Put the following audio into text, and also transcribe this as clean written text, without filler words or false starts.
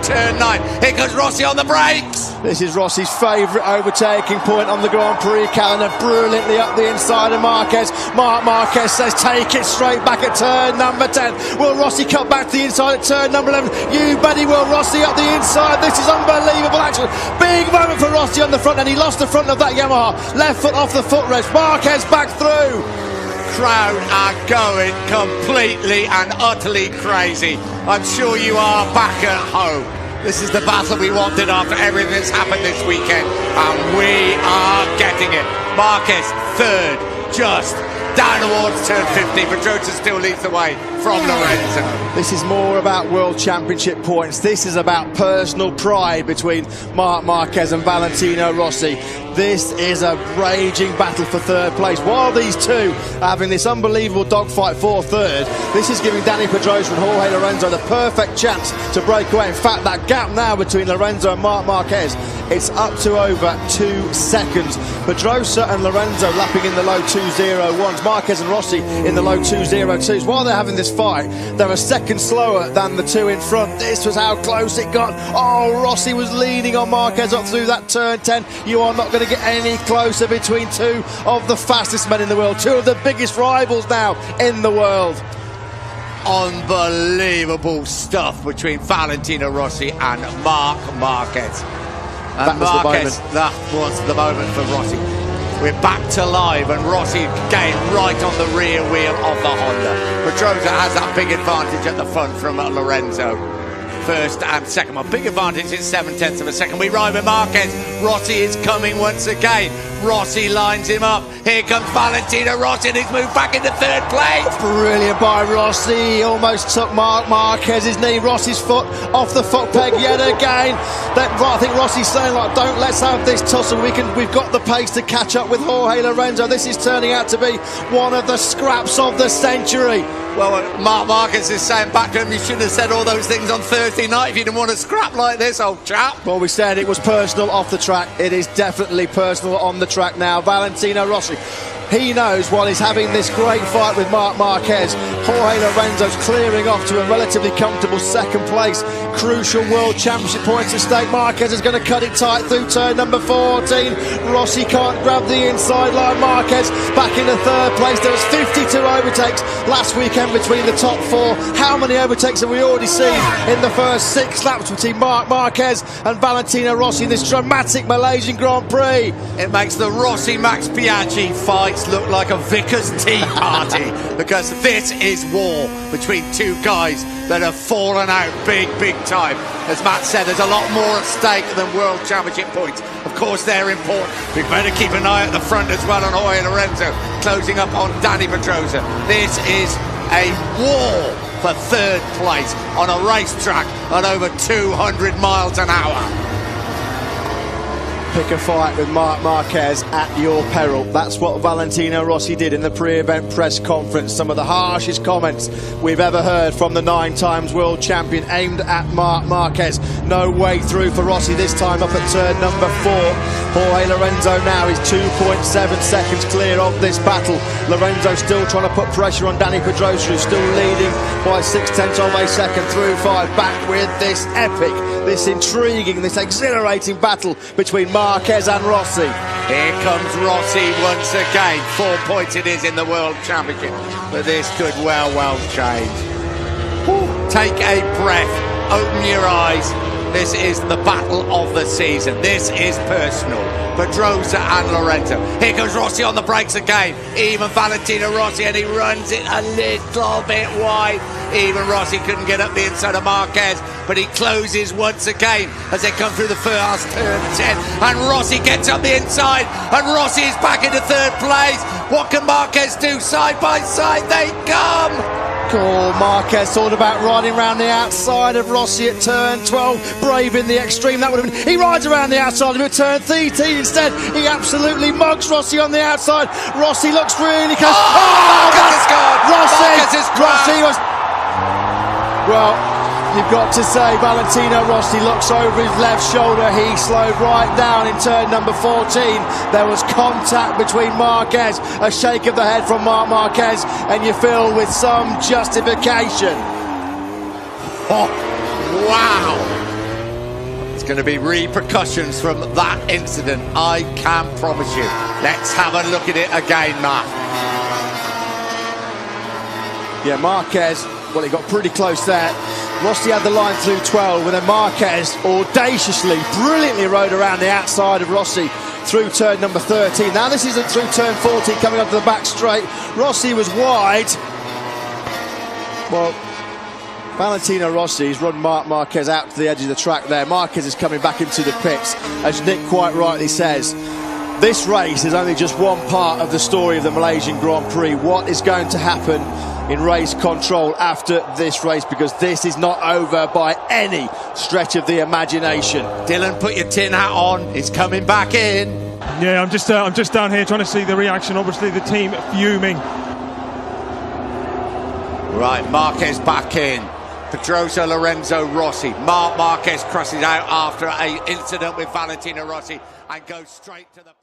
turn 9. Here comes Rossi on the brakes. This is Rossi's favourite overtaking point on the Grand Prix calendar, brilliantly up the inside of Marquez. Marquez says take it straight back at turn number 10. Will Rossi cut back to the inside at turn number 11? You bet he will. Rossi up the inside. This is unbelievable action. Big moment for Rossi on the front, and he lost the front of that Yamaha. Left foot off the footrest. Marquez back through. Crowd are going completely and utterly crazy. I'm sure you are back at home. This is the battle we wanted after everything that's happened this weekend, and we are getting it. Marquez third, just down towards turn 50, but Jatuh still leads the way from Lorenzo. This is more about World Championship points. This is about personal pride between Marquez and Valentino Rossi. This is a raging battle for third place. While these two are having this unbelievable dogfight for third, this is giving Dani Pedrosa and Jorge Lorenzo the perfect chance to break away. In fact, that gap now between Lorenzo and Marquez, it's up to over 2 seconds. Pedrosa and Lorenzo lapping in the low 2:01s. Marquez and Rossi in the low 2:02s. While they're having this fight, they're a second slower than the two in front. This was how close it got. Oh, Rossi was leaning on Marquez up through that turn 10. You are not going to get any closer between two of the fastest men in the world, two of the biggest rivals now in the world. Unbelievable stuff between Valentino Rossi and Marquez. And that was the moment for Rossi. We're back to live, and Rossi gained right on the rear wheel of the Honda. Pedrosa has that big advantage at the front from Lorenzo. First and second one. Big advantage is 7/10 of a second. We ride with Marquez. Rossi is coming once again. Rossi lines him up. Here comes Valentino Rossi, and he's moved back into third place. Brilliant by Rossi. He almost took Marquez's knee. Rossi's foot off the foot peg yet again. I think Rossi's saying, like, don't let's have this tussle. We've got the pace to catch up with Jorge Lorenzo. This is turning out to be one of the scraps of the century. Well, Marquez is saying back to him, you should have said all those things on Thursday night if you didn't want to scrap like this, old chap. Well, we said it was personal off the track. It is definitely personal on the track now. Valentino Rossi, he knows while he's having this great fight with Marquez, Jorge Lorenzo's clearing off to a relatively comfortable second place. Crucial World Championship points at stake. Marquez is going to cut it tight through turn number 14. Rossi can't grab the inside line. Marquez back into third place. There was 52 overtakes last weekend between the top four. How many overtakes have we already seen in the first 6 laps between Marquez and Valentino Rossi in this dramatic Malaysian Grand Prix? It makes the Rossi-Max Biaggi fights look like a vicar's tea party, because this is war between two guys that have fallen out big time. As Matt said, there's a lot more at stake than World Championship points. Of course, they're important. We better keep an eye at the front as well on Jorge Lorenzo, closing up on Dani Pedrosa. This is a war for third place on a racetrack at over 200 miles an hour. Pick a fight with Marquez at your peril. That's what Valentino Rossi did in the pre-event press conference. Some of the harshest comments we've ever heard from the 9 times world champion aimed at Marquez. No way through for Rossi this time, up at turn number 4. Jorge Lorenzo now is 2.7 seconds clear of this battle. Lorenzo still trying to put pressure on Dani Pedrosa, who's still leading by 0.6 of a second through 5. Back with this epic, this intriguing, this exhilarating battle between Marquez and Rossi. Here comes Rossi once again. 4 points it is in the World Championship, but this could well change. Whew. Take a breath, open your eyes. This is the battle of the season. This is personal. Pedrosa and Lorenzo. Here comes Rossi on the brakes again. Even Valentino Rossi, and he runs it a little bit wide. Even Rossi couldn't get up the inside of Marquez, but he closes once again as they come through the first turn 10. And Rossi gets up the inside, and Rossi is back into third place. What can Marquez do? Side by side they come. Oh, Marquez thought about riding around the outside of Rossi at turn 12, brave in the extreme. That would have been. He rides around the outside of him at turn 13 instead. He absolutely mugs Rossi on the outside. Rossi looks really close. Marquez has gone. Rossi was. Well, you've got to say, Valentino Rossi looks over his left shoulder. He slowed right down in turn number 14. There was contact between Marquez, a shake of the head from Marquez, and you feel with some justification. Oh, wow. going to be repercussions from that incident, I can promise you. Let's have a look at it again, Mark. Yeah, Marquez, well, he got pretty close there. Rossi had the line through 12, and then Marquez audaciously, brilliantly rode around the outside of Rossi through turn number 13. Now this isn't through turn 14, coming up to the back straight. Rossi was wide. Well, Valentino Rossi has run Marquez out to the edge of the track there. Marquez is coming back into the pits, as Nick quite rightly says. This race is only just one part of the story of the Malaysian Grand Prix. What is going to happen in race control after this race? Because this is not over by any stretch of the imagination. Dylan, put your tin hat on. He's coming back in. Yeah, I'm just down here trying to see the reaction. Obviously, the team fuming. Right, Marquez back in. Pedrosa Lorenzo Rossi. Marquez crosses out after an incident with Valentino Rossi and goes straight to the back.